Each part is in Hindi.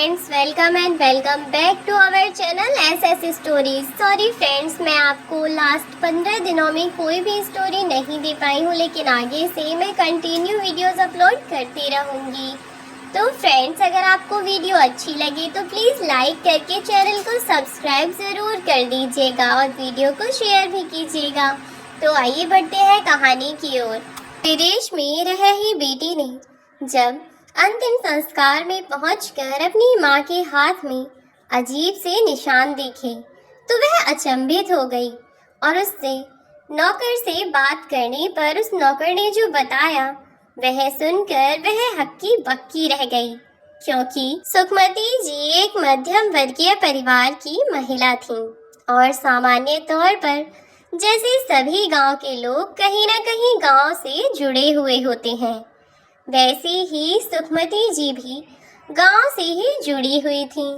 Friends, welcome and welcome back to our channel SS stories. Sorry friends, मैं आपको लास्ट 15 दिनों में कोई भी स्टोरी नहीं दे पाई हूँ, लेकिन आगे से मैं कंटिन्यू वीडियोस अपलोड करती रहूँगी। तो फ्रेंड्स, अगर आपको वीडियो अच्छी लगे तो प्लीज़ लाइक करके चैनल को सब्सक्राइब ज़रूर कर दीजिएगा और वीडियो को शेयर भी कीजिएगा। तो आइए बढ़ते हैं कहानी की ओर। विदेश में रह रही बेटी ने जब अंतिम संस्कार में पहुंचकर अपनी मां के हाथ में अजीब से निशान देखे तो वह अचंभित हो गई और उससे नौकर से बात करने पर उस नौकर ने जो बताया वह सुनकर वह हक्की बक्की रह गई, क्योंकि सुखमती जी एक मध्यम वर्गीय परिवार की महिला थीं और सामान्य तौर पर जैसे सभी गांव के लोग कहीं न कहीं गांव से जुड़े हुए होते हैं, वैसे ही सुखमती जी भी गांव से ही जुड़ी हुई थीं।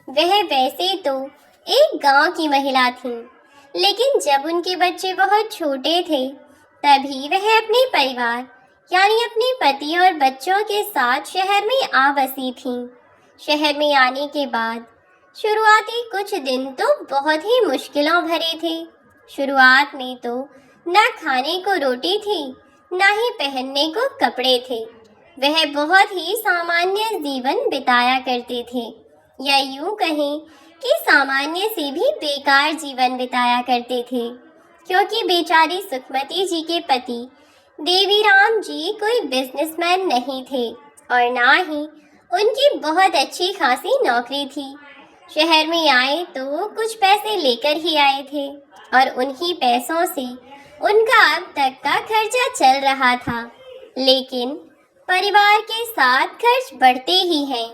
वह वैसे तो एक गांव की महिला थीं, लेकिन जब उनके बच्चे बहुत छोटे थे तभी वह अपने परिवार यानी अपने पति और बच्चों के साथ शहर में आ बसी थीं। शहर में आने के बाद शुरुआती कुछ दिन तो बहुत ही मुश्किलों भरे थे। शुरुआत में तो न खाने को रोटी थी, ना ही पहनने को कपड़े थे। वह बहुत ही सामान्य जीवन बिताया करते थे, या यूं कहें कि सामान्य से भी बेकार जीवन बिताया करते थे, क्योंकि बेचारी सुखमती जी के पति देवीराम जी कोई बिजनेसमैन नहीं थे और ना ही उनकी बहुत अच्छी खासी नौकरी थी। शहर में आए तो कुछ पैसे लेकर ही आए थे और उन्हीं पैसों से उनका अब तक का खर्चा चल रहा था। लेकिन परिवार के साथ खर्च बढ़ते ही हैं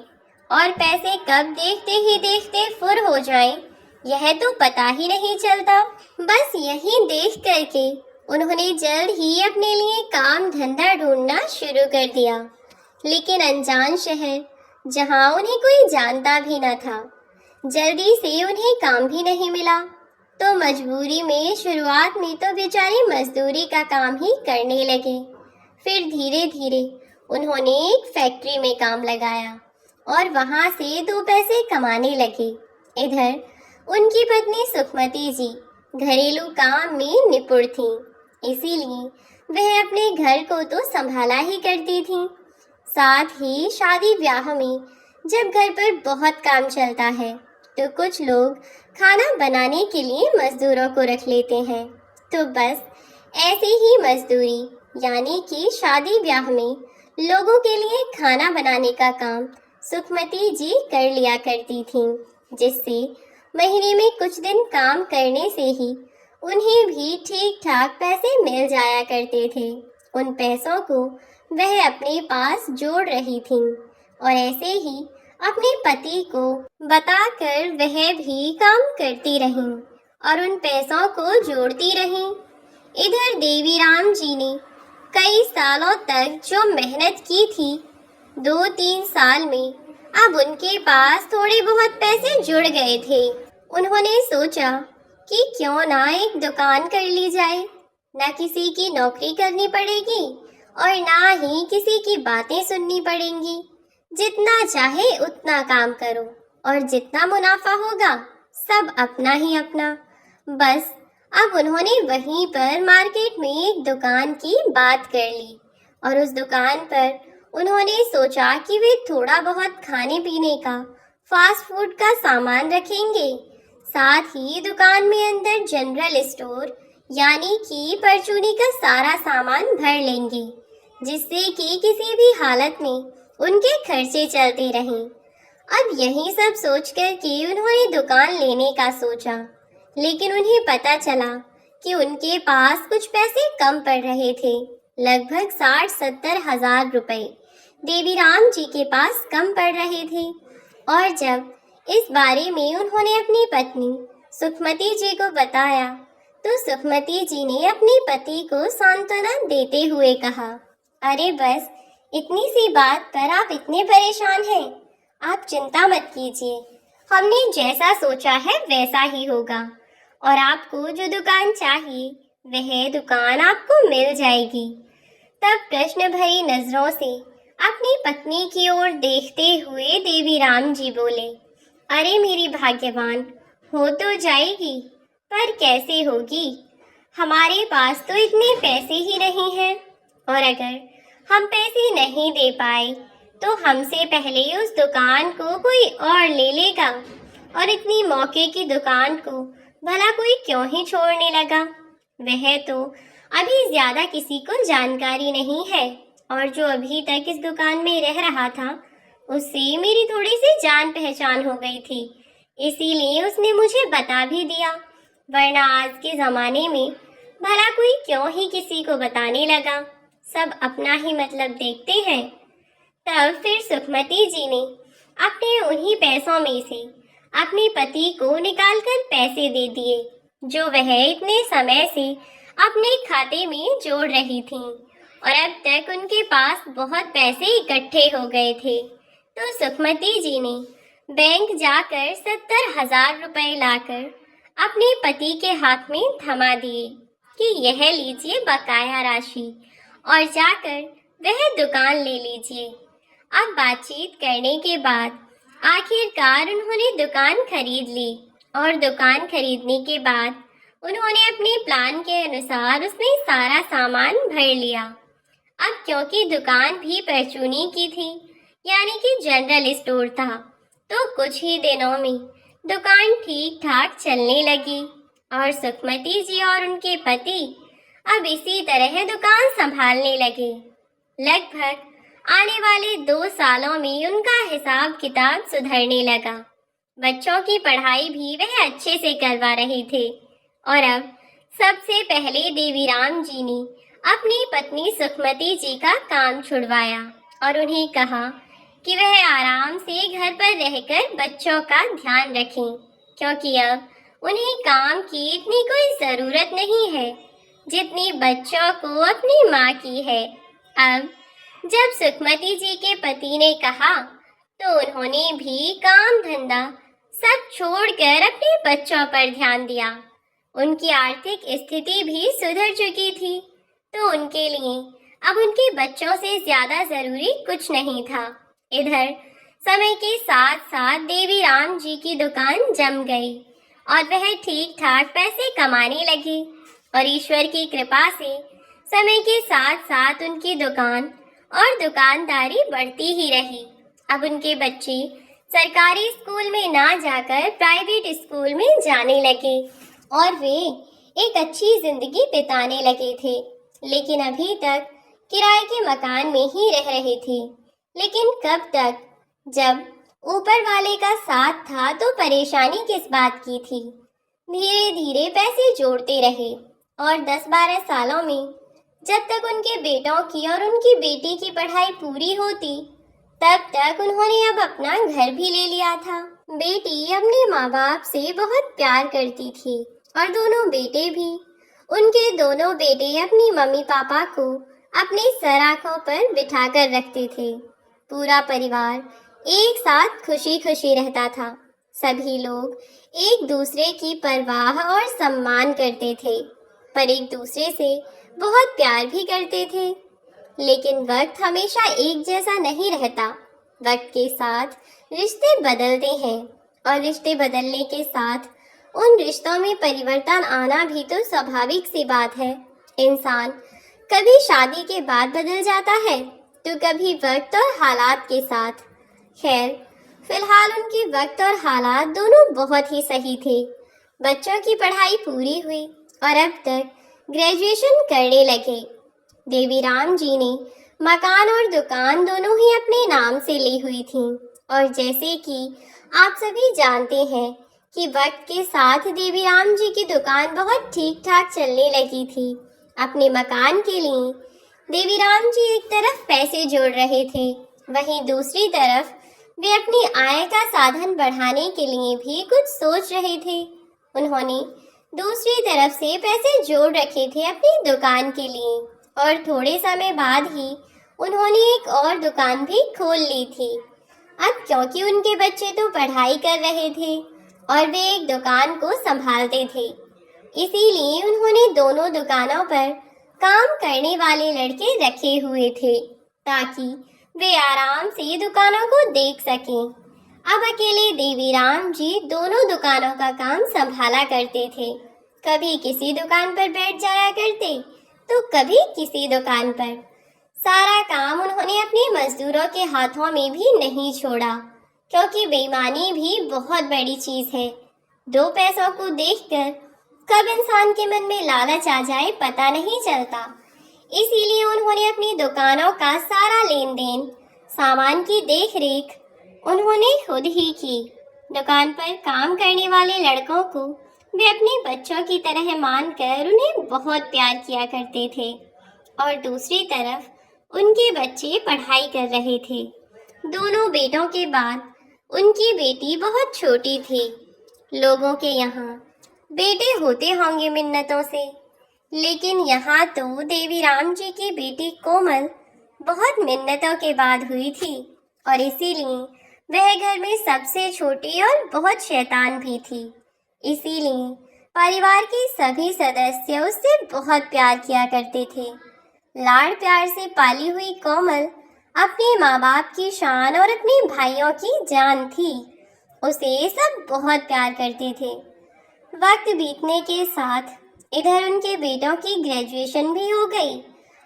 और पैसे कब देखते ही देखते फुर हो जाएं, यह तो पता ही नहीं चलता। बस यही देख करके उन्होंने जल्द ही अपने लिए काम धंधा ढूंढना शुरू कर दिया। लेकिन अनजान शहर, जहां उन्हें कोई जानता भी न था, जल्दी से उन्हें काम भी नहीं मिला। तो मजबूरी में शुरुआत में तो बेचारे मजदूरी का काम ही करने लगे। फिर धीरे धीरे उन्होंने एक फैक्ट्री में काम लगाया और वहां से 2 पैसे कमाने लगे। इधर उनकी पत्नी सुखमती जी घरेलू काम में निपुण थीं, इसीलिए वह अपने घर को तो संभाला ही करती थीं। साथ ही शादी ब्याह में जब घर पर बहुत काम चलता है तो कुछ लोग खाना बनाने के लिए मजदूरों को रख लेते हैं। तो बस ऐसे ही मजदूरी यानी कि शादी ब्याह में लोगों के लिए खाना बनाने का काम सुखमती जी कर लिया करती थीं, जिससे महीने में कुछ दिन काम करने से ही उन्हें भी ठीक ठाक पैसे मिल जाया करते थे। उन पैसों को वह अपने पास जोड़ रही थीं और ऐसे ही अपने पति को बताकर वह भी काम करती रहीं और उन पैसों को जोड़ती रहीं। इधर देवीराम जी ने कई सालों तक जो मेहनत की थी, 2-3 साल में अब उनके पास थोड़े बहुत पैसे जुड़ गए थे। उन्होंने सोचा कि क्यों ना एक दुकान कर ली जाए, ना किसी की नौकरी करनी पड़ेगी और ना ही किसी की बातें सुननी पड़ेंगी। जितना चाहे उतना काम करो और जितना मुनाफा होगा सब अपना ही अपना। बस अब उन्होंने वहीं पर मार्केट में एक दुकान की बात कर ली और उस दुकान पर उन्होंने सोचा कि वे थोड़ा बहुत खाने पीने का फास्ट फूड का सामान रखेंगे। साथ ही दुकान में अंदर जनरल स्टोर यानी कि परचूनी का सारा सामान भर लेंगे, जिससे कि किसी भी हालत में उनके खर्चे चलते रहें। अब यही सब सोचकर कि उन्होंने दुकान लेने का सोचा, लेकिन उन्हें पता चला कि उनके पास कुछ पैसे कम पड़ रहे थे। लगभग 60-70 हजार रुपए देवीराम जी के पास कम पड़ रहे थे। और जब इस बारे में उन्होंने अपनी पत्नी सुखमती जी को बताया तो सुखमती जी ने अपने पति को सांत्वना देते हुए कहा, अरे बस इतनी सी बात पर आप इतने परेशान हैं। आप चिंता मत कीजिए, हमने जैसा सोचा है वैसा ही होगा और आपको जो दुकान चाहिए वह दुकान आपको मिल जाएगी। तब प्रश्न भरी नजरों से अपनी पत्नी की ओर देखते हुए देवीराम जी बोले, अरे मेरी भाग्यवान, हो तो जाएगी, पर कैसे होगी? हमारे पास तो इतने पैसे ही नहीं हैं, और अगर हम पैसे नहीं दे पाए तो हमसे पहले उस दुकान को कोई और ले लेगा, और इतनी मौके की दुकान को भला कोई क्यों ही छोड़ने लगा? वह तो अभी ज्यादा किसी को जानकारी नहीं है, और जो अभी तक इस दुकान में रह रहा था उससे मेरी थोड़ी सी जान पहचान हो गई थी, इसीलिए उसने मुझे बता भी दिया, वरना आज के जमाने में भला कोई क्यों ही किसी को बताने लगा। सब अपना ही मतलब देखते हैं। तब फिर सुखमती जी ने अपने उन्हीं पैसों में से अपने पति को निकालकर पैसे दे दिए, जो वह इतने समय से अपने खाते में जोड़ रही थीं, और अब तक उनके पास बहुत पैसे इकट्ठे हो गए थे। तो सुखमती जी ने बैंक जाकर 70,000 रुपए लाकर अपने पति के हाथ में थमा दिए कि यह लीजिए बकाया राशि, और जाकर वह दुकान ले लीजिए। अब बातचीत करने के बाद आखिरकार उन्होंने दुकान खरीद ली, और दुकान खरीदने के बाद उन्होंने अपने प्लान के अनुसार उसमें सारा सामान भर लिया। अब क्योंकि दुकान भी परचूनी की थी, यानी कि जनरल स्टोर था, तो कुछ ही दिनों में दुकान ठीक ठाक चलने लगी, और सुखमती जी और उनके पति अब इसी तरह दुकान संभालने लगे। लगभग आने वाले 2 सालों में उनका हिसाब किताब सुधरने लगा। बच्चों की पढ़ाई भी वह अच्छे से करवा रहे थे, और अब सबसे पहले देवीराम जी ने अपनी पत्नी सुखमती जी का काम छुड़वाया, और उन्हें कहा कि वह आराम से घर पर रहकर बच्चों का ध्यान रखें, क्योंकि अब उन्हें काम की इतनी कोई ज़रूरत नहीं है जितनी बच्चों को अपनी माँ की है। अब जब सुखमती जी के पति ने कहा तो उन्होंने भी काम धंधा सब छोड़कर अपने बच्चों पर ध्यान दिया। उनकी आर्थिक स्थिति भी सुधर चुकी थी, तो उनके लिए अब उनके बच्चों से ज्यादा जरूरी कुछ नहीं था। इधर समय के साथ साथ देवीराम जी की दुकान जम गई, और वह ठीक ठाक पैसे कमाने लगे, और ईश्वर की कृपा से समय के साथ साथ उनकी दुकान और दुकानदारी बढ़ती ही रही। अब उनके बच्चे सरकारी स्कूल में ना जाकर प्राइवेट स्कूल में जाने लगे, और वे एक अच्छी जिंदगी बिताने लगे थे, लेकिन अभी तक किराए के मकान में ही रह रहे थे। लेकिन कब तक? जब ऊपर वाले का साथ था तो परेशानी किस बात की थी। धीरे धीरे पैसे जोड़ते रहे, और 10-12 सालों में जब तक उनके बेटों की और उनकी बेटी की पढ़ाई पूरी होती, तब तक उन्होंने अब अपना घर भी ले लिया था। बेटी अपने माँ बाप से बहुत प्यार करती थी, और दोनों बेटे भी। उनके दोनों बेटे अपनी मम्मी पापा को अपने सर आंखों पर बिठाकर रखते थे। पूरा परिवार एक साथ खुशी खुशी रहता था। सभी लोग एक दूसरे की परवाह और सम्मान करते थे, पर एक दूसरे से बहुत प्यार भी करते थे। लेकिन वक्त हमेशा एक जैसा नहीं रहता। वक्त के साथ रिश्ते बदलते हैं, और रिश्ते बदलने के साथ उन रिश्तों में परिवर्तन आना भी तो स्वाभाविक सी बात है। इंसान कभी शादी के बाद बदल जाता है, तो कभी वक्त और हालात के साथ। खैर, फिलहाल उनके वक्त और हालात दोनों बहुत ही सही थे। बच्चों की पढ़ाई पूरी हुई, और अब तक ग्रेजुएशन करने लगे। देवीराम जी ने मकान और दुकान दोनों ही अपने नाम से ली हुई थी, और जैसे कि आप सभी जानते हैं कि वक्त के साथ देवीराम जी की दुकान बहुत ठीक ठाक चलने लगी थी। अपने मकान के लिए देवीराम जी एक तरफ पैसे जोड़ रहे थे, वहीं दूसरी तरफ वे अपनी आय का साधन बढ़ाने के लिए भी कुछ सोच रहे थे। उन्होंने दूसरी तरफ से पैसे जोड़ रखे थे अपनी दुकान के लिए, और थोड़े समय बाद ही उन्होंने एक और दुकान भी खोल ली थी। अब क्योंकि उनके बच्चे तो पढ़ाई कर रहे थे और वे एक दुकान को संभालते थे, इसीलिए उन्होंने दोनों दुकानों पर काम करने वाले लड़के रखे हुए थे, ताकि वे आराम से दुकानों को देख सकें। अब अकेले देवीराम जी दोनों दुकानों का काम संभाला करते थे। कभी किसी दुकान पर बैठ जाया करते तो कभी किसी दुकान पर। सारा काम उन्होंने अपने मजदूरों के हाथों में भी नहीं छोड़ा, क्योंकि बेईमानी भी बहुत बड़ी चीज है। दो पैसों को देखकर कब इंसान के मन में लालच आ जाए पता नहीं चलता। इसीलिए उन्होंने अपनी दुकानों का सारा लेन देन, सामान की देख रेख उन्होंने खुद ही की। दुकान पर काम करने वाले लड़कों को वे अपने बच्चों की तरह मानकर उन्हें बहुत प्यार किया करते थे, और दूसरी तरफ उनके बच्चे पढ़ाई कर रहे थे। दोनों बेटों के बाद उनकी बेटी बहुत छोटी थी। लोगों के यहाँ बेटे होते होंगे मिन्नतों से, लेकिन यहाँ तो देवीराम जी की बेटी कोमल बहुत मिन्नतों के बाद हुई थी, और इसीलिए वह घर में सबसे छोटी और बहुत शैतान भी थी। इसीलिए परिवार के सभी सदस्य उससे बहुत प्यार किया करते थे। लाड़ प्यार से पाली हुई कोमल अपने माँ बाप की शान और अपने भाइयों की जान थी। उसे सब बहुत प्यार करते थे। वक्त बीतने के साथ इधर उनके बेटों की ग्रेजुएशन भी हो गई,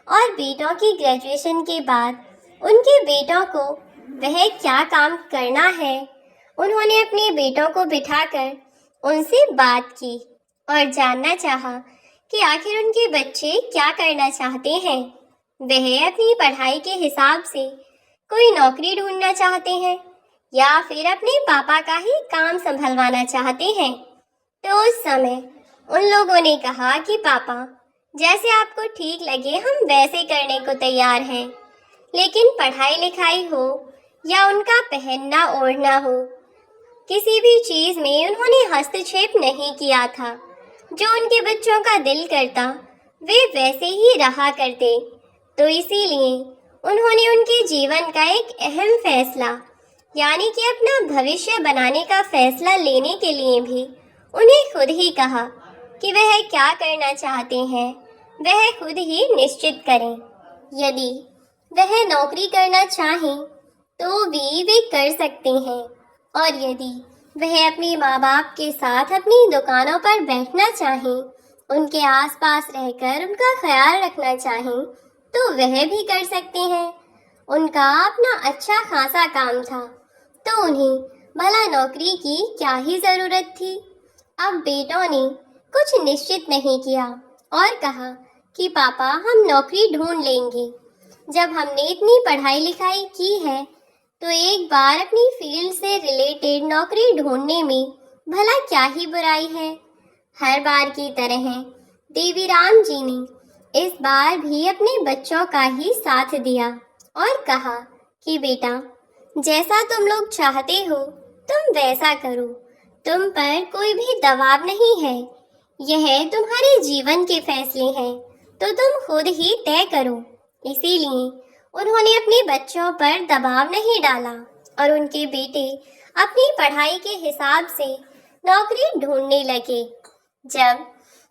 और बेटों की ग्रेजुएशन के बाद उनके बेटों को वह क्या काम करना है, उन्होंने अपने बेटों को बिठाकर उनसे बात की और जानना चाहा कि आखिर उनके बच्चे क्या करना चाहते हैं। वह अपनी पढ़ाई के हिसाब से कोई नौकरी ढूंढना चाहते हैं या फिर अपने पापा का ही काम संभलवाना चाहते हैं। तो उस समय उन लोगों ने कहा कि पापा, जैसे आपको ठीक लगे हम वैसे करने को तैयार हैं, लेकिन पढ़ाई लिखाई हो या उनका पहनना ओढ़ना हो, किसी भी चीज में उन्होंने हस्तक्षेप नहीं किया था। जो उनके बच्चों का दिल करता वे वैसे ही रहा करते। तो इसीलिए उन्होंने उनके जीवन का एक अहम फैसला, यानी कि अपना भविष्य बनाने का फैसला लेने के लिए भी उन्हें खुद ही कहा कि वह क्या करना चाहते हैं वह खुद ही निश्चित करें। यदि वह नौकरी करना चाहें तो भी वे कर सकते हैं, और यदि वह अपने माँ बाप के साथ अपनी दुकानों पर बैठना चाहें, उनके आसपास रहकर उनका ख्याल रखना चाहें, तो वह भी कर सकते हैं। उनका अपना अच्छा खासा काम था, तो उन्हें भला नौकरी की क्या ही ज़रूरत थी। अब बेटों ने कुछ निश्चित नहीं किया और कहा कि पापा, हम नौकरी ढूंढ लेंगे। जब हमने इतनी पढ़ाई लिखाई की है तो एक बार अपनी फील्ड से रिलेटेड नौकरी ढूंढने में भला क्या ही बुराई है। हर बार की तरह देवीराम जी ने इस बार भी अपने बच्चों का ही साथ दिया और कहा कि बेटा, जैसा तुम लोग चाहते हो तुम वैसा करो, तुम पर कोई भी दबाव नहीं है। यह तुम्हारे जीवन के फैसले हैं, तो तुम खुद ही तय करो। इसीलिए उन्होंने अपने बच्चों पर दबाव नहीं डाला और उनके बेटे अपनी पढ़ाई के हिसाब से नौकरी ढूंढने लगे। जब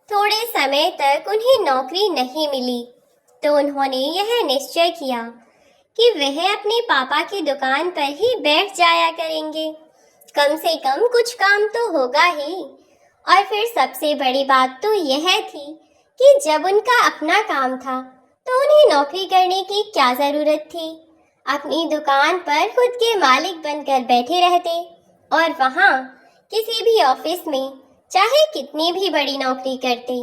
थोड़े समय तक उन्हें नौकरी नहीं मिली तो उन्होंने यह निश्चय किया कि वह अपने पापा की दुकान पर ही बैठ जाया करेंगे। कम से कम कुछ काम तो होगा ही। और फिर सबसे बड़ी बात तो यह थी कि जब उनका अपना काम था तो उन्हें नौकरी करने की क्या ज़रूरत थी। अपनी दुकान पर खुद के मालिक बनकर बैठे रहते और वहाँ किसी भी ऑफिस में चाहे कितनी भी बड़ी नौकरी करते,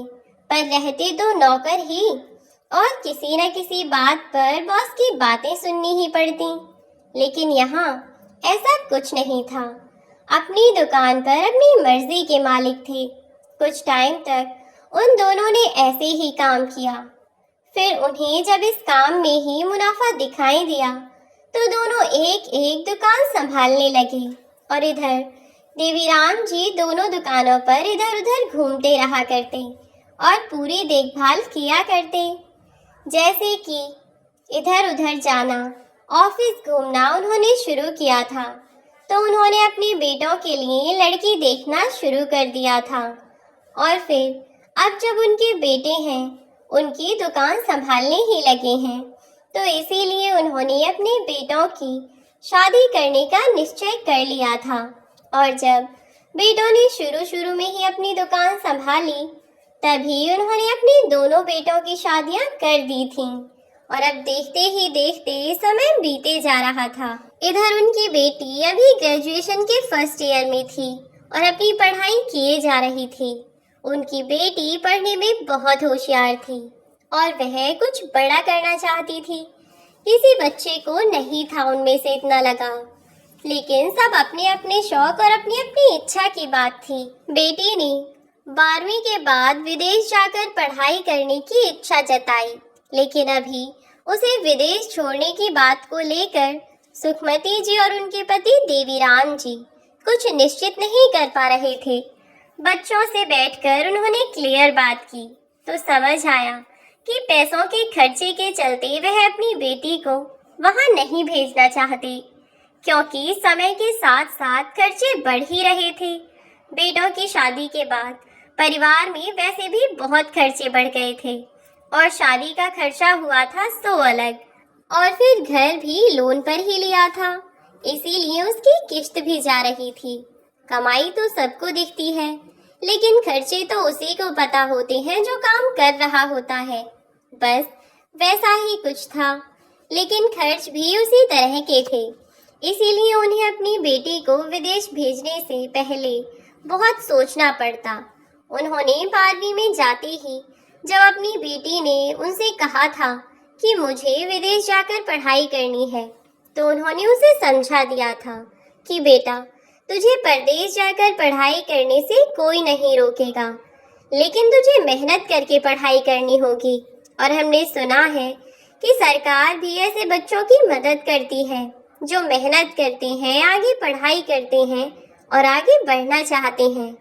पर रहते तो नौकर ही, और किसी न किसी बात पर बॉस की बातें सुननी ही पड़ती। लेकिन यहाँ ऐसा कुछ नहीं था। अपनी दुकान पर अपनी मर्जी के मालिक थे। कुछ टाइम तक उन दोनों ने ऐसे ही काम किया। फिर उन्हें जब इस काम में ही मुनाफा दिखाई दिया तो दोनों एक एक दुकान संभालने लगे, और इधर देवीराम जी दोनों दुकानों पर इधर उधर घूमते रहा करते और पूरी देखभाल किया करते। जैसे कि इधर उधर जाना, ऑफिस घूमना उन्होंने शुरू किया था तो उन्होंने अपने बेटों के लिए लड़की देखना शुरू कर दिया था। और फिर अब जब उनके बेटे हैं, उनकी दुकान संभालने ही लगे हैं, तो इसीलिए उन्होंने अपने बेटों की शादी करने का निश्चय कर लिया था। और जब बेटों ने शुरू शुरू में ही अपनी दुकान संभाली, तभी उन्होंने अपने दोनों बेटों की शादियां कर दी थीं। और अब देखते ही देखते समय बीते जा रहा था। इधर उनकी बेटी अभी ग्रेजुएशन के फर्स्ट ईयर में थी और अपनी पढ़ाई किए जा रही थी। उनकी बेटी पढ़ने में बहुत होशियार थी और वह कुछ बड़ा करना चाहती थी। किसी बच्चे को नहीं था उनमें से इतना लगाव, लेकिन सब अपने अपने शौक और अपनी अपनी इच्छा की बात थी। बेटी ने 12वीं के बाद विदेश जाकर पढ़ाई करने की इच्छा जताई, लेकिन अभी उसे विदेश छोड़ने की बात को लेकर सुखमती जी और उनके पति देवीराम जी कुछ निश्चित नहीं कर पा रहे थे। बच्चों से बैठकर उन्होंने क्लियर बात की तो समझ आया कि पैसों के खर्चे के चलते वह अपनी बेटी को वहां नहीं भेजना चाहते, क्योंकि समय के साथ साथ खर्चे बढ़ ही रहे थे। बेटों की शादी के बाद परिवार में वैसे भी बहुत खर्चे बढ़ गए थे और शादी का खर्चा हुआ था सो अलग, और फिर घर भी लोन पर ही लिया था, इसीलिए उसकी किश्त भी जा रही थी। कमाई तो सबको दिखती है, लेकिन खर्चे तो उसी को पता होते हैं जो काम कर रहा होता है। बस वैसा ही कुछ था, लेकिन खर्च भी उसी तरह के थे। इसीलिए उन्हें अपनी बेटी को विदेश भेजने से पहले बहुत सोचना पड़ता। उन्होंने 12वीं में जाते ही जब अपनी बेटी ने उनसे कहा था कि मुझे विदेश जाकर पढ़ाई करनी है, तो उन्होंने उसे समझा दिया था कि बेटा, तुझे परदेश जाकर पढ़ाई करने से कोई नहीं रोकेगा, लेकिन तुझे मेहनत करके पढ़ाई करनी होगी। और हमने सुना है कि सरकार भी ऐसे बच्चों की मदद करती है जो मेहनत करते हैं, आगे पढ़ाई करते हैं और आगे बढ़ना चाहते हैं।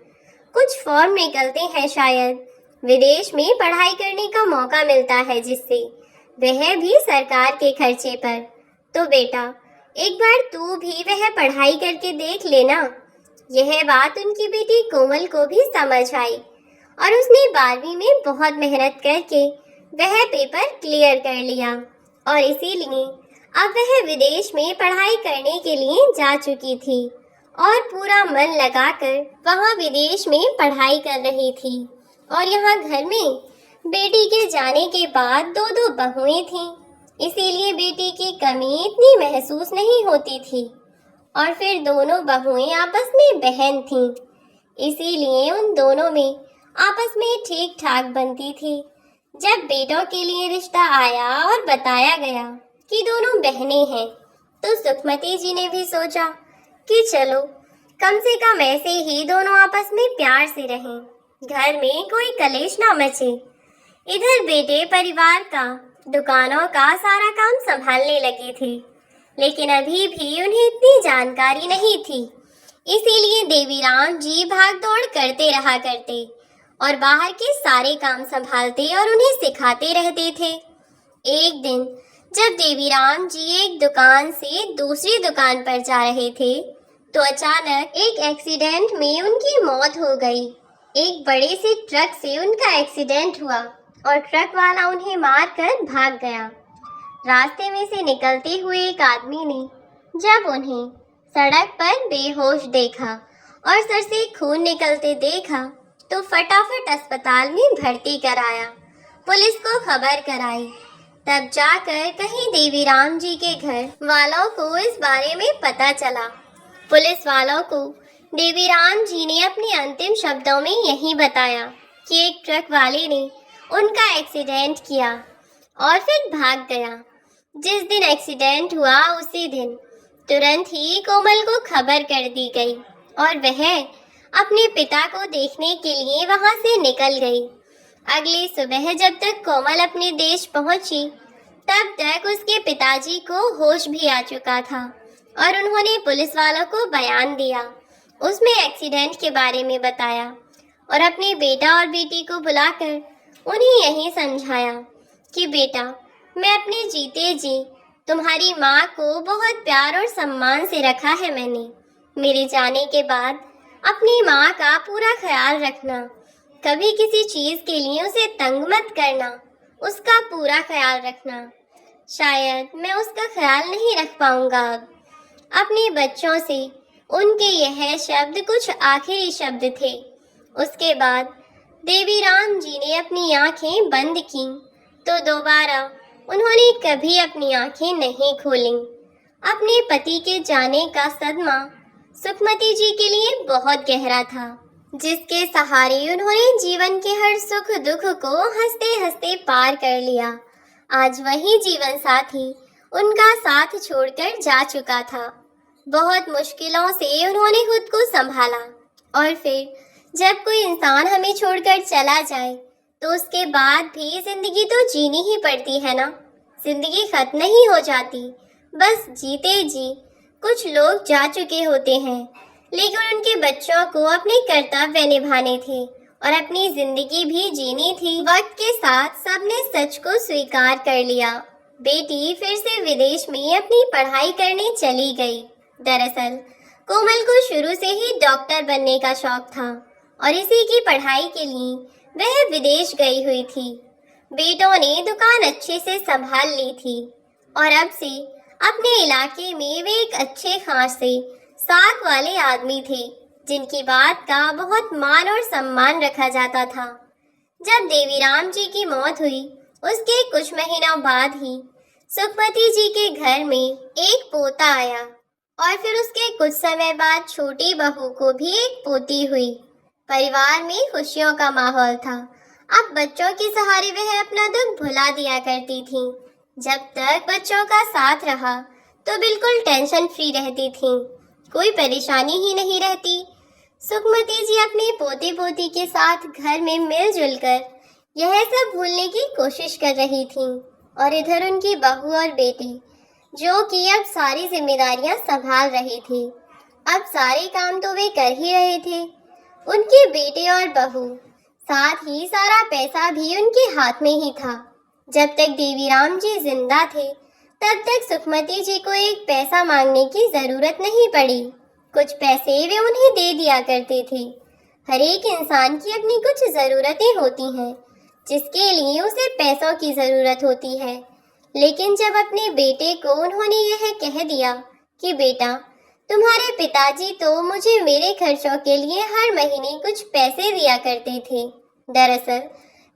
कुछ फॉर्म निकलते हैं, शायद विदेश में पढ़ाई करने का मौका मिलता है, जिससे वह भी सरकार के खर्चे पर। तो बेटा, एक बार तू भी वह पढ़ाई करके देख लेना। यह बात उनकी बेटी कोमल को भी समझ आई और उसने 12वीं में बहुत मेहनत करके वह पेपर क्लियर कर लिया और इसीलिए अब वह विदेश में पढ़ाई करने के लिए जा चुकी थी और पूरा मन लगाकर वहां विदेश में पढ़ाई कर रही थी। और यहाँ घर में बेटी के जाने के बाद दो बहुएं थीं, इसीलिए बेटी की कमी इतनी महसूस नहीं होती थी। और फिर दोनों बहुएं आपस में बहन थीं, इसीलिए उन दोनों में आपस में ठीक ठाक बनती थी। जब बेटों के लिए रिश्ता आया और बताया गया कि दोनों बहनें हैं, तो सुखमती जी ने भी सोचा कि चलो कम से कम ऐसे ही दोनों आपस में प्यार से रहें, घर में कोई कलेश ना मचे। इधर बेटे परिवार का, दुकानों का सारा काम संभालने लगे थे, लेकिन अभी भी उन्हें इतनी जानकारी नहीं थी। इसीलिए देवीराम जी भाग दौड़ करते रहा करते और बाहर के सारे काम संभालते और उन्हें सिखाते रहते थे। एक दिन जब देवीराम जी एक दुकान से दूसरी दुकान पर जा रहे थे, तो अचानक एक एक्सीडेंट में उनकी मौत हो गई। एक बड़े से ट्रक से उनका एक्सीडेंट हुआ और ट्रक वाला उन्हें मारकर भाग गया। रास्ते में से निकलते हुए एक आदमी ने जब उन्हें सड़क पर बेहोश देखा और सर से खून निकलते देखा, तो फटाफट अस्पताल में भर्ती कराया, पुलिस को खबर कराई। तब जाकर कहीं देवीराम जी के घर वालों को इस बारे में पता चला। पुलिस वालों को देवीराम जी ने अपने अंतिम शब्दों में यही बताया कि एक ट्रक वाले ने उनका एक्सीडेंट किया और फिर भाग गया। जिस दिन एक्सीडेंट हुआ उसी दिन तुरंत ही कोमल को खबर कर दी गई और वह अपने पिता को देखने के लिए वहां से निकल गई। अगली सुबह जब तक कोमल अपने देश पहुंची, तब तक उसके पिताजी को होश भी आ चुका था और उन्होंने पुलिस वालों को बयान दिया, उसमें एक्सीडेंट के बारे में बताया और अपने बेटा और बेटी को बुलाकर उन्हें यही समझाया कि बेटा, मैं अपने जीते जी तुम्हारी माँ को बहुत प्यार और सम्मान से रखा है मैंने। मेरे जाने के बाद अपनी माँ का पूरा ख्याल रखना, कभी किसी चीज़ के लिए उसे तंग मत करना, उसका पूरा ख्याल रखना। शायद मैं उसका ख्याल नहीं रख पाऊंगा अब। अपने बच्चों से उनके यह शब्द कुछ आखिरी शब्द थे। उसके बाद देवी राम जी ने अपनी आंखें बंद की तो दोबारा उन्होंने कभी अपनी आंखें नहीं खोलीं। अपने पति के जाने का सदमा सुखमती जी के लिए बहुत गहरा था, जिसके सहारे उन्होंने जीवन के हर सुख दुख को हंसते हंसते पार कर लिया। आज वही जीवन साथी उनका साथ छोड़कर जा चुका था। बहुत मुश्किलों से उन्होंने खुद को संभाला और फिर जब कोई इंसान हमें छोड़कर चला जाए तो उसके बाद भी जिंदगी तो जीनी ही पड़ती है ना। जिंदगी खत्म नहीं हो जाती, बस जीते जी कुछ लोग जा चुके होते हैं, लेकिन उनके बच्चों को अपने कर्तव्य निभाने थे और अपनी जिंदगी भी जीनी थी। वक्त के साथ सबने सच को स्वीकार कर लिया। बेटी फिर से विदेश में अपनी पढ़ाई करने चली गई। दरअसल कोमल को शुरू से ही डॉक्टर बनने का शौक था और इसी की पढ़ाई के लिए वह विदेश गई हुई थी। बेटों ने दुकान अच्छे से संभाल ली थी और अब से अपने इलाके में वे एक अच्छे खासे साख वाले आदमी थे, जिनकी बात का बहुत मान और सम्मान रखा जाता था। जब देवीराम जी की मौत हुई उसके कुछ महीनों बाद ही सुखमती जी के घर में एक पोता आया और फिर उसके कुछ समय बाद छोटी बहू को भी एक पोती हुई। परिवार में खुशियों का माहौल था। अब बच्चों के सहारे वह अपना दुख भुला दिया करती थी। जब तक बच्चों का साथ रहा तो बिल्कुल टेंशन फ्री रहती थी, कोई परेशानी ही नहीं रहती। सुखमती जी अपने पोते पोती के साथ घर में मिलजुल कर यह सब भूलने की कोशिश कर रही थी और इधर उनकी बहू और बेटी जो कि अब सारी जिम्मेदारियां संभाल रही थी। अब सारे काम तो वे कर ही रहे थे, उनके बेटे और बहू, साथ ही सारा पैसा भी उनके हाथ में ही था। जब तक देवीराम जी जिंदा थे तब तक सुखमती जी को एक पैसा मांगने की जरूरत नहीं पड़ी। कुछ पैसे वे उन्हें दे दिया करते थे। हर एक इंसान की अपनी कुछ जरूरतें होती हैं जिसके लिए उसे पैसों की जरूरत होती है। लेकिन जब अपने बेटे को उन्होंने यह कह दिया कि बेटा, तुम्हारे पिताजी तो मुझे मेरे खर्चों के लिए हर महीने कुछ पैसे दिया करते थे। दरअसल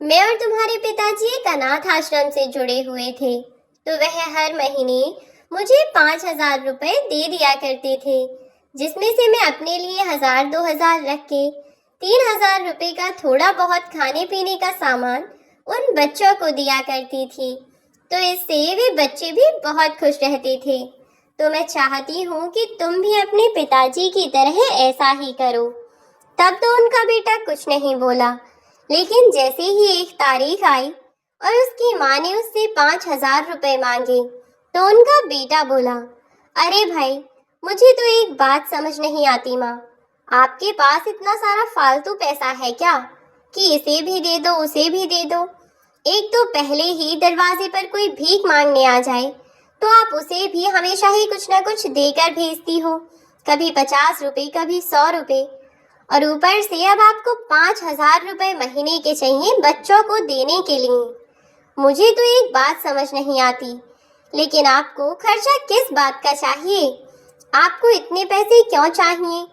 मैं और तुम्हारे पिताजी एक अनाथ आश्रम से जुड़े हुए थे, तो वह हर महीने मुझे 5,000 रुपए दे दिया करते थे, जिसमें से मैं अपने लिए 1,000-2,000 रख के 3,000 रुपए का थोड़ा बहुत खाने पीने का सामान उन बच्चों को दिया करती थी। तो इससे वे बच्चे भी बहुत खुश रहते थे। तो मैं चाहती हूँ कि तुम भी अपने पिताजी की तरह ऐसा ही करो। तब तो उनका बेटा कुछ नहीं बोला, लेकिन जैसे ही एक तारीख आई और उसकी माँ ने उससे 5,000 रुपए मांगे तो उनका बेटा बोला, अरे भाई, मुझे तो एक बात समझ नहीं आती माँ, आपके पास इतना सारा फालतू पैसा है क्या कि इसे भी दे दो उसे भी दे दो। एक तो पहले ही दरवाजे पर कोई भीख मांगने आ जाए तो आप उसे भी हमेशा ही कुछ ना कुछ देकर भेजती हो, कभी 50 रुपए कभी 100 रुपए, और ऊपर से अब आपको 5,000 रुपए महीने के चाहिए बच्चों को देने के लिए। मुझे तो एक बात समझ नहीं आती, लेकिन आपको खर्चा किस बात का चाहिए? आपको इतने पैसे क्यों चाहिए?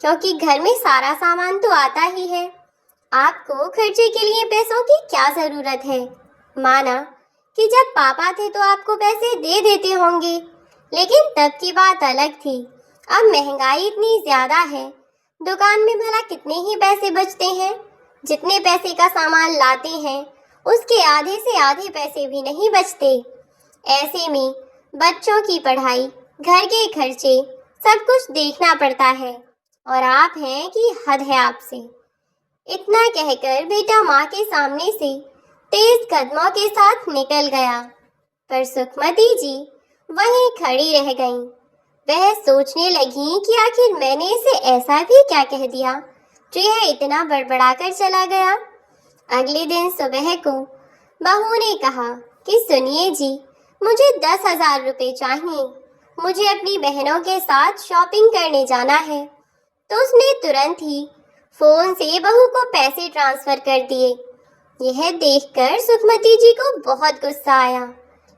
क्योंकि घर में सारा सामान तो आता ही है। आपको खर्चे के लिए पैसों की क्या जरूरत है? माना कि जब पापा थे तो आपको पैसे दे देते होंगे, लेकिन तब की बात अलग थी। अब महंगाई इतनी ज्यादा है, दुकान में भला कितने ही पैसे बचते हैं? जितने पैसे का सामान लाते हैं उसके आधे से आधे पैसे भी नहीं बचते। ऐसे में बच्चों की पढ़ाई, घर के खर्चे, सब कुछ देखना पड़ता है और आप हैं कि हद है आपसे। इतना कहकर बेटा माँ के सामने से तेज कदमों के साथ निकल गया, पर सुखमती जी वहीं खड़ी रह गईं। वह सोचने लगी कि आखिर मैंने इसे ऐसा भी क्या कह दिया जो यह इतना बड़बड़ाकर चला गया। अगले दिन सुबह को बहू ने कहा कि सुनिए जी, मुझे 10,000 रुपए चाहिए, मुझे अपनी बहनों के साथ शॉपिंग करने जाना है। तो उसने तुरंत ही फोन से बहू को पैसे ट्रांसफर कर दिए। यह देखकर सुखमती जी को बहुत गुस्सा आया,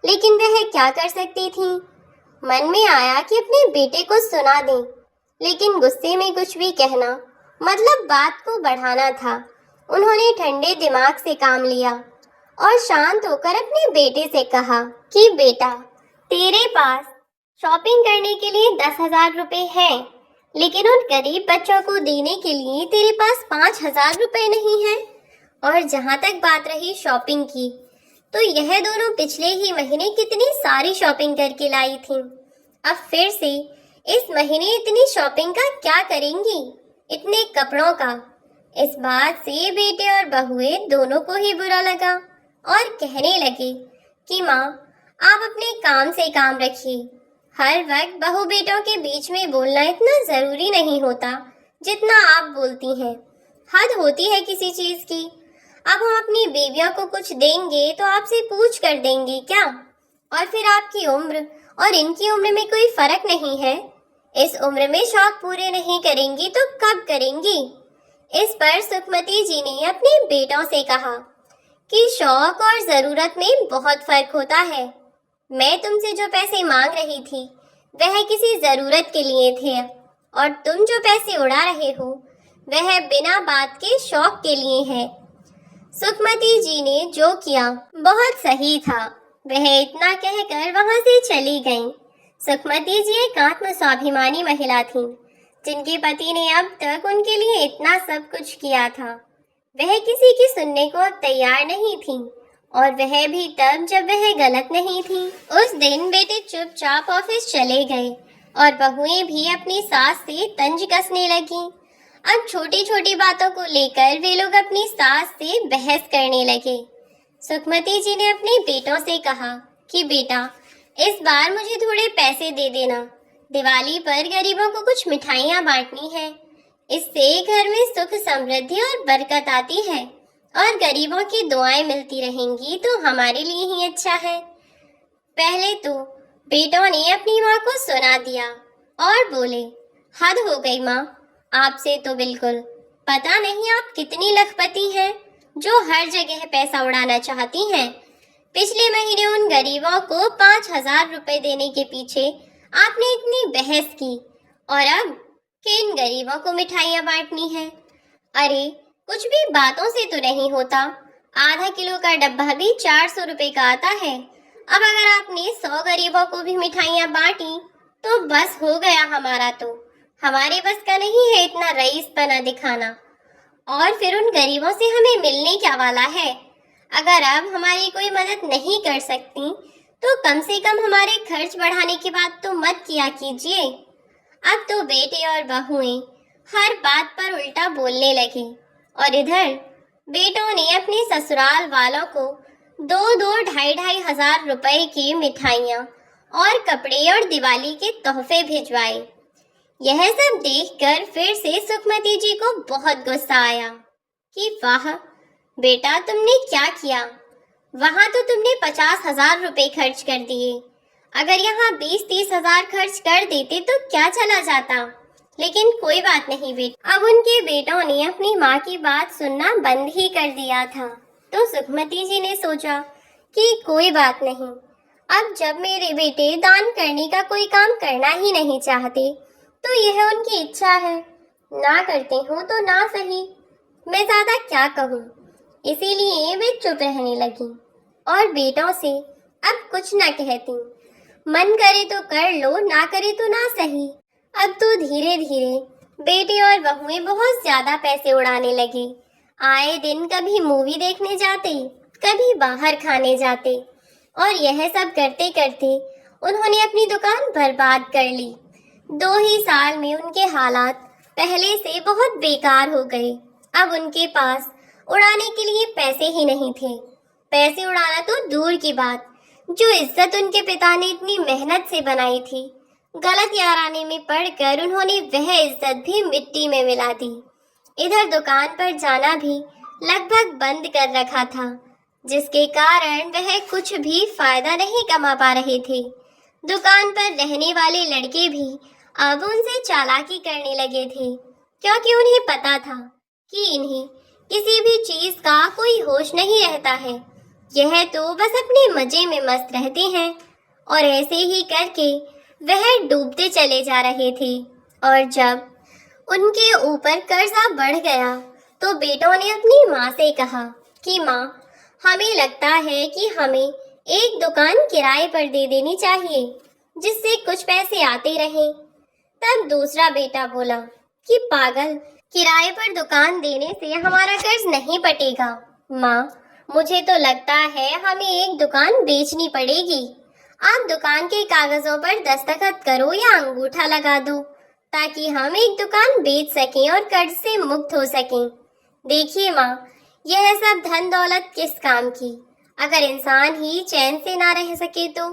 लेकिन वह क्या कर सकती थी। मन में आया कि अपने बेटे को सुना दें, लेकिन गुस्से में कुछ भी कहना मतलब बात को बढ़ाना था। उन्होंने ठंडे दिमाग से काम लिया और शांत होकर अपने बेटे से कहा कि बेटा, तेरे पास शॉपिंग करने के लिए 10,000 रुपए हैं, लेकिन उन गरीब बच्चों को देने के लिए तेरे पास 5,000 रुपए नहीं है। और जहां तक बात रही शॉपिंग की, तो यह दोनों पिछले ही महीने कितनी सारी शॉपिंग करके लाई थी। अब फिर से इस महीने इतनी शॉपिंग का क्या करेंगी, इतने कपड़ों का। इस बात से बेटे और बहुए दोनों को ही बुरा लगा और कहने लगे कि माँ, आप अपने काम से काम रखिए। हर वक्त बहू बेटों के बीच में बोलना इतना जरूरी नहीं होता जितना आप बोलती हैं। हद होती है किसी चीज की। अब हम अपनी बीवियों को कुछ देंगे तो आपसे पूछ कर देंगे क्या? और फिर आपकी उम्र और इनकी उम्र में कोई फर्क नहीं है। इस उम्र में शौक पूरे नहीं करेंगी तो कब करेंगी? इस पर सुखमती जी ने अपने बेटों से कहा कि शौक और जरूरत में बहुत फर्क होता है। मैं तुमसे जो पैसे मांग रही थी वह किसी जरूरत के लिए थे, और तुम जो पैसे उड़ा रहे हो वह बिना बात के शौक के लिए है। सुखमती जी ने जो किया बहुत सही था। वह इतना कहकर वहां से चली गईं। सुखमती जी एक आत्म स्वाभिमानी महिला थीं, जिनके पति ने अब तक उनके लिए इतना सब कुछ किया था। वह किसी की सुनने को अब तैयार नहीं थी, और वह भी तब जब वह गलत नहीं थी। उस दिन बेटे चुपचाप ऑफिस चले गए और बहुएं भी अपनी सास से तंज कसने लगी। अब छोटी छोटी बातों को लेकर वे लोग अपनी सास से बहस करने लगे। सुखमती जी ने अपने बेटों से कहा कि बेटा, इस बार मुझे थोड़े पैसे दे देना। दिवाली पर गरीबों को कुछ मिठाइयाँ बांटनी है। इससे घर में सुख समृद्धि और बरकत आती है, और गरीबों की दुआएं मिलती रहेंगी तो हमारे लिए ही अच्छा है। पहले तो बेटों ने अपनी माँ को सुना दिया और बोले, हद हो गई माँ, आपसे तो बिल्कुल। पता नहीं आप कितनी लखपति हैं जो हर जगह पैसा उड़ाना चाहती हैं। पिछले महीने उन गरीबों को 5,000 रुपए देने के पीछे आपने इतनी बहस की, और अब किन गरीबों को मिठाइयाँ बांटनी है। अरे, कुछ भी बातों से तो नहीं होता। आधा किलो का डब्बा भी 400 रुपए का आता है। अब अगर आपने 100 गरीबों को भी मिठाइयाँ बांटी तो बस हो गया हमारा। तो हमारे बस का नहीं है इतना रईसपना दिखाना। और फिर उन गरीबों से हमें मिलने क्या वाला है? अगर अब हमारी कोई मदद नहीं कर सकती तो कम से कम हमारे खर्च बढ़ाने की बात तो मत किया कीजिए। अब तो बेटे और बहुएं हर बात पर उल्टा बोलने लगे, और इधर बेटों ने अपने ससुराल वालों को 2-2, 2,500 हजार रुपए की मिठाइयाँ और कपड़े और दिवाली के तोहफे भिजवाए। यह सब देखकर फिर से सुखमती जी को बहुत गुस्सा आया कि वाह बेटा, तुमने क्या किया। वहां तो तुमने 50,000 रुपए खर्च कर दिए। अगर यहाँ 20-30 हजार खर्च कर देते तो क्या चला जाता। लेकिन कोई बात नहीं बेटा। अब उनके बेटों ने अपनी माँ की बात सुनना बंद ही कर दिया था। तो सुखमती जी ने सोचा कि कोई बात नहीं, अब जब मेरे बेटे दान करने का कोई काम करना ही नहीं चाहते तो यह उनकी इच्छा है। ना करते हो तो ना सही, मैं ज्यादा क्या कहूँ। इसीलिए वे चुप रहने लगी और बेटों से अब कुछ न कहती। मन करे तो कर लो, ना करे तो ना सही। अब तो धीरे धीरे बेटे और बहुएं बहुत ज्यादा पैसे उड़ाने लगे। आए दिन कभी मूवी देखने जाते, कभी बाहर खाने जाते, और यह सब करते करते उन्होंने अपनी दुकान बर्बाद कर ली। 2 ही साल में उनके हालात पहले से बहुत बेकार हो गए। अब उनके पास उड़ाने के लिए पैसे ही नहीं थे। पैसे उड़ाना तो दूर की बात, जो इज्जत उनके पिता ने इतनी मेहनत से बनाई थी, गलत याराने में पड़कर उन्होंने वह इज्जत भी मिट्टी में मिला दी। इधर दुकान पर जाना भी लगभग बंद कर रखा था, जिसके कारण वह कुछ भी फायदा नहीं कमा पा रहे थे। दुकान पर रहने वाले लड़के भी अब उनसे चालाकी करने लगे थे, क्योंकि उन्हें पता था कि इन्हें किसी भी चीज का कोई होश नहीं रहता है। यह तो बस अपने मजे में मस्त रहते हैं। और ऐसे ही करके वह डूबते चले जा रहे थे। और जब उनके ऊपर कर्जा बढ़ गया तो बेटों ने अपनी माँ से कहा कि माँ, हमें लगता है कि हमें एक दुकान किराए पर दे देनी चाहिए, जिससे कुछ पैसे आते रहें। तब दूसरा बेटा बोला कि पागल, किराए पर दुकान देने से हमारा कर्ज नहीं पटेगा। माँ, मुझे तो लगता है हमें एक दुकान बेचनी पड़ेगी। आप दुकान के कागजों पर दस्तखत करो या अंगूठा लगा दो, ताकि हम एक दुकान बेच सकें और कर्ज से मुक्त हो सकें। देखिए माँ, यह सब धन दौलत किस काम की, अगर इंसान ही चैन से ना रह सके तो।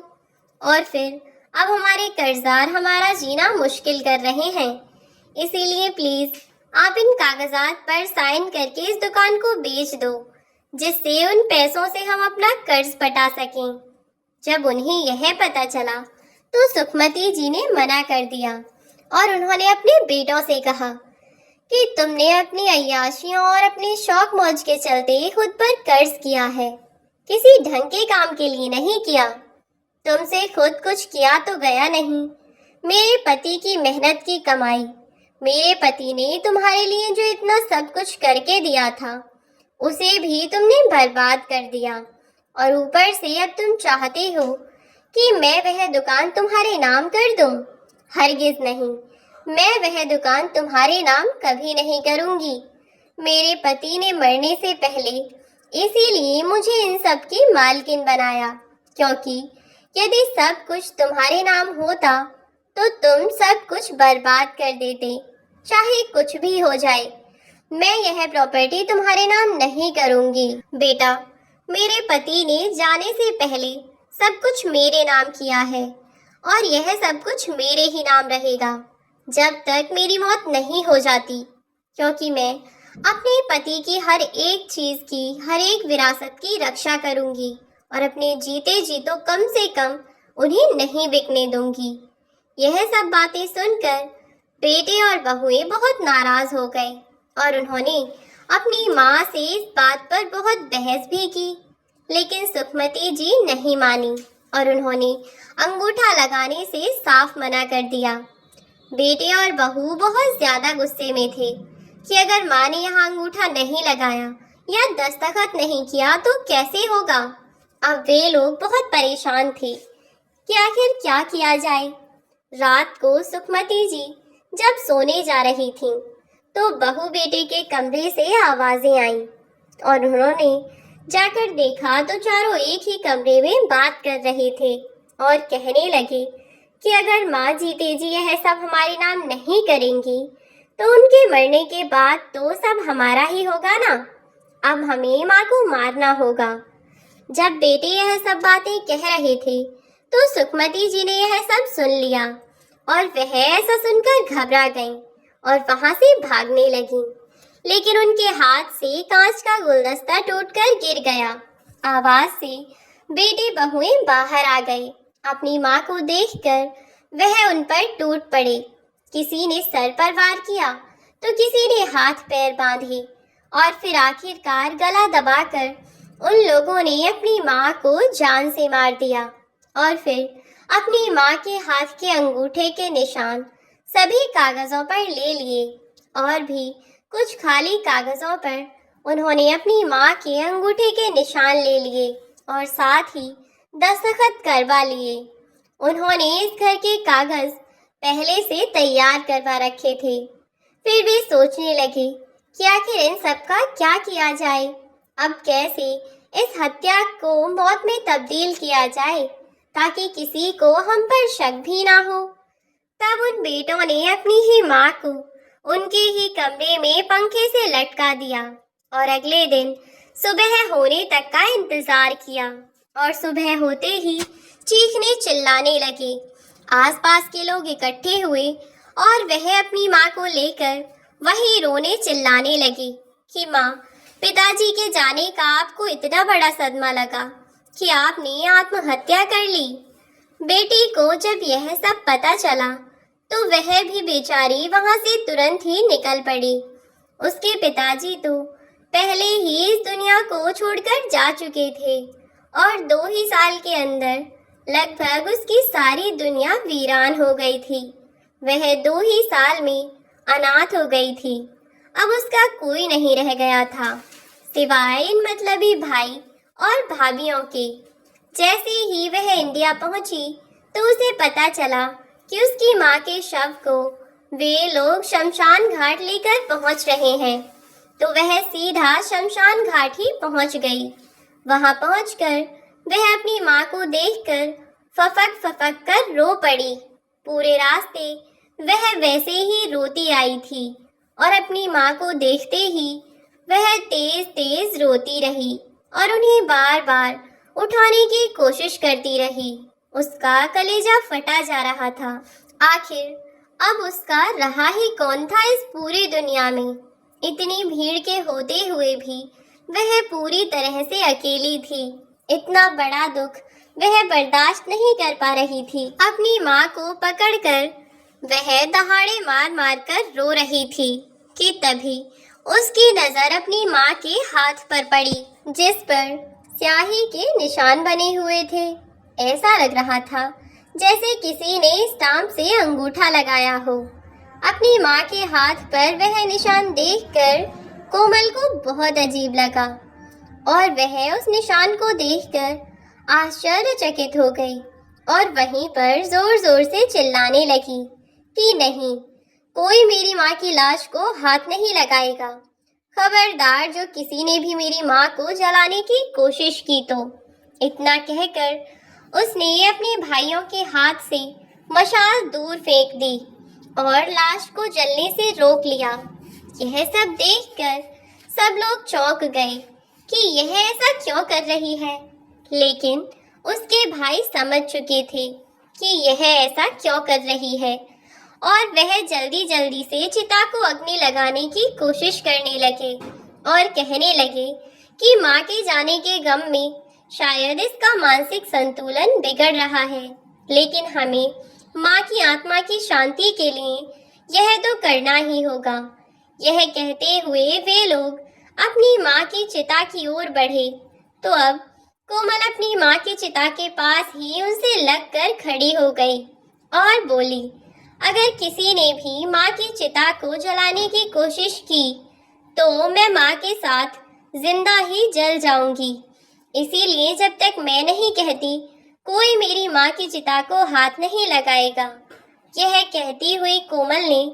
और फिर अब हमारे कर्जदार हमारा जीना मुश्किल कर रहे हैं। इसीलिए प्लीज आप इन कागजात पर साइन करके इस दुकान को बेच दो, जिससे उन पैसों से हम अपना कर्ज पटा सकें। जब उन्हें यह पता चला तो सुखमती जी ने मना कर दिया और उन्होंने अपने बेटों से कहा कि तुमने अपनी अय्याशियों और अपने शौक मौज के चलते खुद पर कर्ज किया है, किसी ढंग के काम के लिए नहीं किया। तुमसे खुद कुछ किया तो गया नहीं। मेरे पति की मेहनत की कमाई, मेरे पति ने तुम्हारे लिए जो इतना सब कुछ करके दिया था, उसे भी तुमने बर्बाद कर दिया। और ऊपर से अब तुम चाहते हो कि मैं वह दुकान तुम्हारे नाम कर दूं? हरगिज नहीं, मैं वह दुकान तुम्हारे नाम कभी नहीं करूंगी। मेरे पति ने मरने से पहले इसीलिए मुझे इन सब की मालकिन बनाया, क्योंकि यदि सब कुछ तुम्हारे नाम होता तो तुम सब कुछ बर्बाद कर देते, चाहे कुछ भी हो जाए। मैं यह प्रॉपर्टी तुम्हारे नाम नहीं करूंगी। बेटा, मेरे पति ने जाने से पहले सब कुछ मेरे नाम किया है और यह सब कुछ मेरे ही नाम रहेगा जब तक मेरी मौत नहीं हो जाती, क्योंकि मैं अपने पति की हर एक चीज की, हर एक विरासत की रक्षा करूंगी और अपने जीते जी तो कम से कम उन्हें नहीं बिकने दूंगी। यह सब बातें सुनकर बेटे और बहुएं बहुत नाराज हो गए और उन्होंने अपनी माँ से इस बात पर बहुत बहस भी की, लेकिन सुखमती जी नहीं मानी और उन्होंने अंगूठा लगाने से साफ मना कर दिया। बेटे और बहू बहुत ज्यादा गुस्से में थे कि अगर माँ ने यहाँ अंगूठा नहीं लगाया या दस्तखत नहीं किया तो कैसे होगा। अब वे लोग बहुत परेशान थे कि आखिर क्या किया जाए। रात को सुखमती जी जब सोने जा रही थीं, तो बहू बेटे के कमरे से आवाजें आईं और उन्होंने जाकर देखा तो चारों एक ही कमरे में बात कर रहे थे और कहने लगे कि अगर माँ जीते जी यह सब हमारे नाम नहीं करेंगी तो उनके मरने के बाद तो सब हमारा ही होगा ना। अब हमें माँ को मारना होगा। जब बेटे यह सब बातें कह रहे थे तो सुखमती जी ने यह सब सुन लिया और वह ऐसा सुनकर घबरा गईं और वहां से भागने लगी, लेकिन उनके हाथ से कांच का गुलदस्ता टूटकर गिर गया। आवाज से बेटे बहुएं बाहर आ गए। अपनी माँ को देखकर वह उन पर टूट पड़े। किसी ने सर पर वार किया तो किसी ने हाथ पैर बांधे और फिर आखिरकार गला दबाकर उन लोगों ने अपनी माँ को जान से मार दिया और फिर अपनी माँ के हाथ के अंगूठे के निशान सभी कागजों पर ले लिए और भी कुछ खाली कागजों पर उन्होंने अपनी माँ के अंगूठे के निशान ले लिए और साथ ही दस्तखत करवा लिए। उन्होंने इस घर के कागज पहले से तैयार करवा रखे थे। फिर वे सोचने लगे कि आखिर इन सब का क्या किया जाए। अब कैसे इस हत्या को मौत में तब्दील किया जाए ताकि किसी को हम पर शक भी ना हो। तब उन बेटों ने अपनी ही माँ को उनके ही कमरे में पंखे से लटका दिया और अगले दिन सुबह होने तक का इंतजार किया और सुबह होते ही चीखने चिल्लाने लगे। आसपास के लोग इकट्ठे हुए और वह अपनी माँ को लेकर वहीं रोने चिल्लाने लगे कि माँ, पिताजी के जाने का आपको इतना बड़ा सदमा लगा कि आपने आत्महत्या कर ली। बेटी को जब यह सब पता चला तो वह भी बेचारी वहां से तुरंत ही निकल पड़ी। उसके पिताजी तो पहले ही इस दुनिया को छोड़कर जा चुके थे और 2 ही साल के अंदर लगभग उसकी सारी दुनिया वीरान हो गई थी। वह 2 ही साल में अनाथ हो गई थी। अब उसका कोई नहीं रह गया था सिवाय इन मतलबी भाई और भाभीियों के। जैसे ही वह इंडिया पहुंची तो उसे पता चला कि उसकी माँ के शव को वे लोग शमशान घाट लेकर पहुंच रहे हैं। तो वह सीधा शमशान घाट ही पहुंच गई। वहां पहुंचकर वह अपनी माँ को देखकर फफक फफक कर रो पड़ी। पूरे रास्ते वह वैसे ही रोती आई थी और अपनी माँ को देखते ही वह तेज तेज रोती रही और उन्हें बार बार उठाने की कोशिश करती रही। उसका कलेजा फटा जा रहा था। आखिर अब उसका रहा ही कौन था इस पूरी दुनिया में। इतनी भीड़ के होते हुए भी वह पूरी तरह से अकेली थी। इतना बड़ा दुख वह बर्दाश्त नहीं कर पा रही थी। अपनी माँ को पकड़कर वह दहाड़े मार मार कर रो रही थी कि तभी उसकी नजर अपनी माँ के हाथ पर पड़ी, जिस पर स्याही के निशान बने हुए थे। ऐसा लग रहा था जैसे किसी ने स्टाम्प से अंगूठा लगाया हो। अपनी माँ के हाथ पर वह निशान देखकर कोमल को बहुत अजीब लगा और वह उस निशान को देखकर आश्चर्यचकित हो गई और वहीं पर जोर जोर से चिल्लाने लगी कि नहीं, कोई मेरी माँ की लाश को हाथ नहीं लगाएगा। खबरदार, जो किसी ने भी मेरी माँ को जलाने की कोशिश की तो। इतना कहकर उसने अपने भाइयों के हाथ से मशाल दूर फेंक दी और लाश को जलने से रोक लिया। यह सब देखकर सब लोग चौंक गए कि यह ऐसा क्यों कर रही है, लेकिन उसके भाई समझ चुके थे कि यह ऐसा क्यों कर रही है और वह जल्दी जल्दी से चिता को अग्नि लगाने की कोशिश करने लगे और कहने लगे कि माँ के जाने के गम में शायद इसका मानसिक संतुलन बिगड़ रहा है, लेकिन हमें माँ की आत्मा की शांति के लिए यह तो करना ही होगा। यह कहते हुए वे लोग अपनी माँ की चिता की ओर बढ़े तो अब कोमल अपनी माँ की चिता के पास ही उनसे लगकर खड़ी हो गई और बोली, अगर किसी ने भी माँ की चिता को जलाने की कोशिश की तो मैं माँ के साथ जिंदा ही जल जाऊंगी। इसीलिए जब तक मैं नहीं कहती कोई मेरी माँ की चिता को हाथ नहीं लगाएगा। यह कहती हुई कोमल ने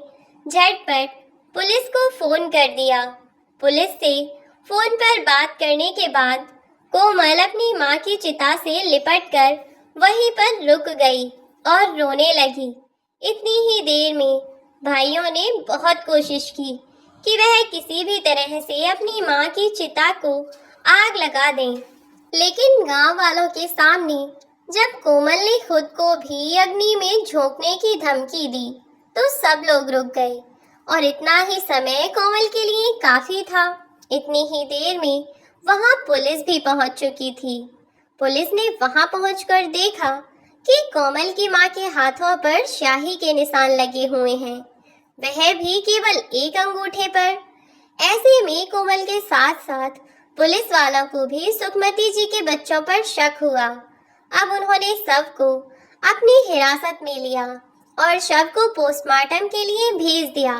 झटपट पुलिस को फोन कर दिया। पुलिस से फोन पर बात करने के बाद कोमल अपनी माँ की चिता से लिपटकर वहीं पर रुक गई और रोने लगी। इतनी ही देर में भाइयों ने बहुत कोशिश की कि वह किसी भी तरह से अपनी माँ की चिता को आग लगा दें, लेकिन गांव वालों के सामने जब कोमल ने खुद को भी अग्नि में झोंकने की धमकी दी तो सब लोग रुक गए और इतना ही समय कोमल के लिए काफी था। इतनी ही देर में वहां पुलिस भी पहुंच चुकी थी। पुलिस ने वहां पहुंचकर देखा कि कोमल की मां के हाथों पर स्याही के निशान लगे हुए हैं, वह भी केवल एक अंगूठे पर। ऐसे में कोमल के साथ साथ पुलिस वालों को भी सुखमती जी के बच्चों पर शक हुआ। अब उन्होंने शव को अपनी हिरासत में लिया और शव को पोस्टमार्टम के लिए भेज दिया।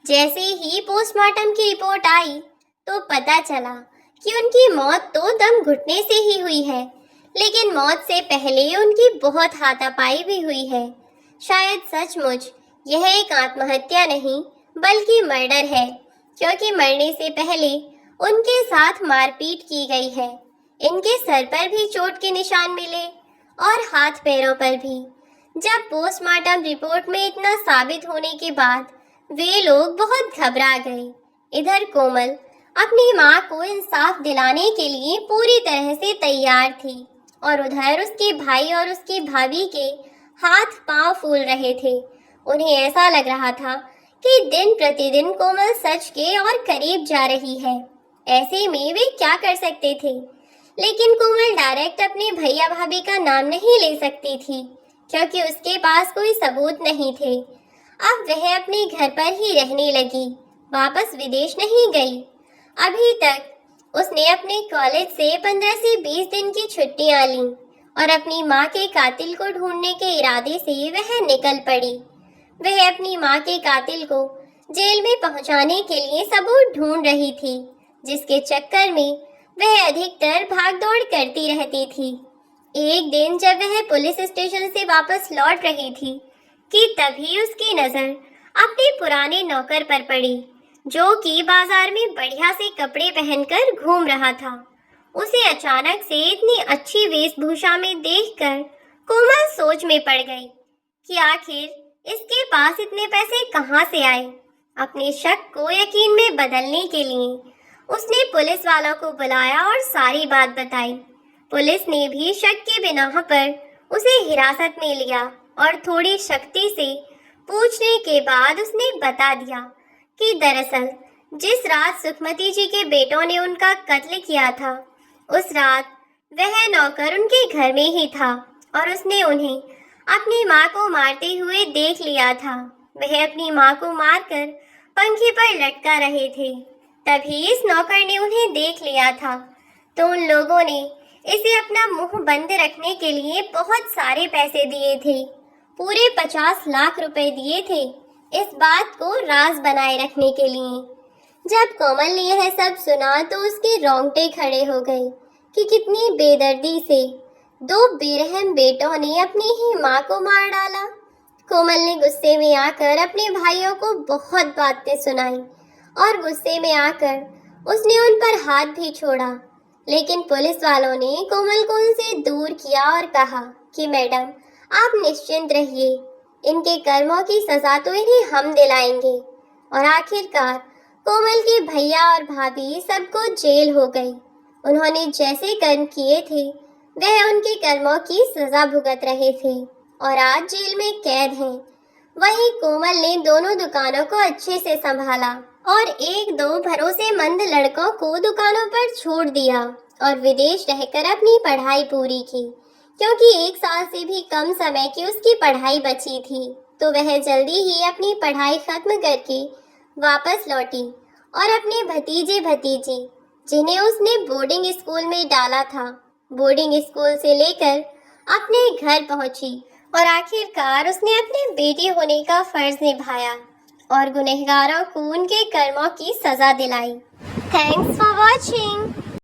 जैसे ही पोस्टमार्टम की रिपोर्ट आई तो पता चला कि उनकी मौत तो दम घुटने से ही हुई है, लेकिन मौत से पहले उनकी बहुत हाथापाई भी हुई है। शायद सचमुच यह एक आत्महत्या नहीं बल्कि मर्डर है, क्योंकि मरने से पहले उनके साथ मारपीट की गई है। इनके सर पर भी चोट के निशान मिले और हाथ पैरों पर भी। जब पोस्टमार्टम रिपोर्ट में इतना साबित होने के बाद वे लोग बहुत घबरा गए। इधर कोमल अपनी माँ को इंसाफ दिलाने के लिए पूरी तरह से तैयार थी और उधर उसके भाई और उसकी भाभी के हाथ पांव फूल रहे थे। उन्हें ऐसा लग रहा था कि दिन प्रतिदिन कोमल सच के और करीब जा रही है। ऐसे में वे क्या कर सकते थे, लेकिन कोमल डायरेक्ट अपने भैया भाभी का नाम नहीं ले सकती थी क्योंकि उसके पास कोई सबूत नहीं थे। अब वह अपने घर पर ही रहने लगी, वापस विदेश नहीं गई। अभी तक उसने अपने कॉलेज से 15 से 20 दिन की छुट्टियां ली और अपनी माँ के कातिल को ढूंढने के इरादे से वह निकल पड़ी। वह अपनी माँ के कातिल को जेल में पहुंचाने के लिए सबूत ढूंढ रही थी, जिसके चक्कर में वह अधिकतर भागदौड़ करती रहती थी। एक दिन जब वह पुलिस स्टेशन से वापस लौट रही थी कि तभी उसकी नजर अपने पुराने नौकर पर पड़ी, जो कि बाजार में बढ़िया से कपड़े पहनकर घूम रहा था। उसे अचानक से इतनी अच्छी वेशभूषा में देखकर कोमल सोच में पड़ गई कि आखिर इसके पास इतने पैसे कहाँ से आए। अपने शक को यकीन में बदलने के लिए उसने पुलिस वालों को बुलाया और सारी बात बताई। पुलिस ने भी शक के बिना पर उसे हिरासत में लिया और थोड़ी सख्ती से पूछने के बाद उसने बता दिया कि दरअसल जिस रात सुखमती जी के बेटों ने उनका कत्ल किया था, उस रात वह नौकर उनके घर में ही था और उसने उन्हें अपनी माँ को मारते हुए देख लिया था। वह अपनी माँ को मारकर पंखे पर लटका रहे थे। तभी इस नौकर ने उन्हें देख लिया था, तो उन लोगों ने इसे अपना मुंह बंद रखने के लिए बहुत सारे पैसे दिए थे। पूरे 50 लाख रुपए दिए थे इस बात को राज बनाए रखने के लिए। जब कोमल ने यह सब सुना तो उसके रोंगटे खड़े हो गए कि कितनी बेदर्दी से दो बेरहम बेटों ने अपनी ही माँ को मार डाला। कोमल ने गुस्से में आकर अपने भाइयों को बहुत बातें सुनाई और गुस्से में आकर उसने उन पर हाथ भी छोड़ा, लेकिन पुलिस वालों ने कोमल को उनसे दूर किया और कहा कि मैडम, आप निश्चिंत रहिए, इनके कर्मों की सजा तो इन्हें हम दिलाएंगे। और आखिरकार कोमल के भैया और भाभी सबको जेल हो गई। उन्होंने जैसे कर्म किए थे वह उनके कर्मों की सजा भुगत रहे थे और आज जेल में कैद हैं। वहीं कोमल ने दोनों दुकानों को अच्छे से संभाला और एक दो भरोसेमंद लड़कों को दुकानों पर छोड़ दिया और विदेश रहकर अपनी पढ़ाई पूरी की, क्योंकि 1 साल से भी कम समय की उसकी पढ़ाई बची थी। तो वह जल्दी ही अपनी पढ़ाई खत्म करके वापस लौटी और अपने भतीजे भतीजी, जिन्हें उसने बोर्डिंग स्कूल में डाला था, बोर्डिंग स्कूल से लेकर अपने घर पहुंची और आखिरकार उसने अपनी बेटी होने का फर्ज निभाया और गुनहगारों को उनके कर्मों की सजा दिलाई। Thanks for watching.